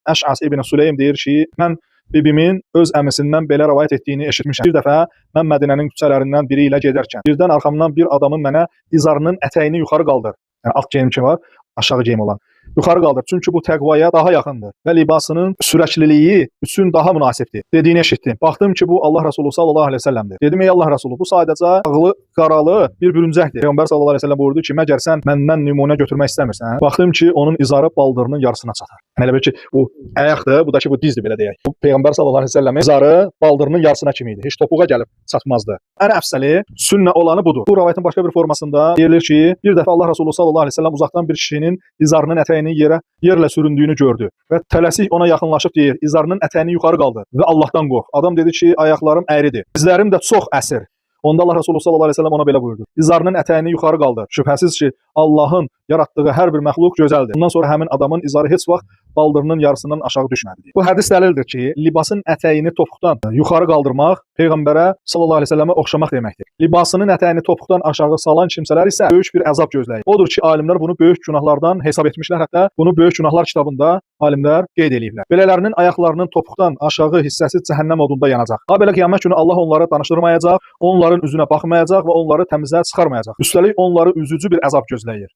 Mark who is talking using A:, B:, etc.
A: Əş'as ibn Süleym deyir ki, mən bibimin öz əmisindən belə rəvayət etdiyini eşitmişəm. Bir dəfə mən Mədinənin küçələrindən biri ilə gedərkən, birdən arxamdan bir adamın mənə izarının ətəyini yuxarı qaldır. Yəni alt geyim ki var, aşağı geyim olan. Yuxarı qaldır. Çünki bu təqvaya daha yaxındır və libasının sürəkliliyi üçün daha münasibdir dediyini eşitdim. Baxdım ki, bu Allah Resulü sallallahu əleyhi və səlləmdir. Dedim, ey Allah Resulü, bu sadəcə ağlı qaralı bir bürüncəkdir. Peyğəmbər sallallahu əleyhi və səlləm buyurdu ki, məgər sən məndən nümunə götürmək istəmirsən? Baxdım ki, onun izarı baldırının yarısına çatar. Yəni elə bil ki, bu ayaqdır, bu da ki, bu dizdir belə deyək. Bu Peyğəmbər sallallahu əleyhi və səlləmin izarı baldırının yarısına kimi idi. Heç topuğa gəlib çatmazdı. Ən əfsəli, sünnə olanı budur. Bu rivayətin başqa bir formasında deyilir ki, bir dəfə Allah Resulü sallallahu əleyhi və səlləm uzaqdan bir kişinin izarının ətəyinin yerlə süründüyünü gördü və tələsik ona yaxınlaşıb deyir, izarının ətəyini yuxarı qaldır və Allahdan qorx. Adam dedi ki, ayaqlarım əyridir, dizlərim də çox əsir. Onda Allah Resulü sallallahu əleyhi və səlləm ona belə buyurdu. İzarının ətəyini yuxarı qaldır. Şübhəsiz ki, Allahın yaratdığı hər bir məxluq gözəldir. Bundan sonra həmin adamın izarı heç vaxt baldırının yarısından aşağı düşmədi. Bu hədis dəlildir ki, libasın ətəyini topuqdan yuxarı qaldırmaq Peyğəmbərə sallallahu əleyhi və səlləmə oxşamaq deməkdir. Libasının ətəyini topuqdan aşağı salan kimsələr isə böyük bir əzab gözləyir. Odur ki, alimlər bunu böyük günahlardan hesab etmişlər. Hətta bunu böyük günahlar kitabında alimlər qeyd ediblər. Belələrinin ayaqlarının topuqdan aşağı hissəsi cəhənnəm odunda yanacaq. Ha belə qiyamət günü Allah onları danışdırmayacaq, onların üzünə baxmayacaq və onları təmizə çıxarmayacaq. Üstəlik onları üzücü bir əzab gözləyir.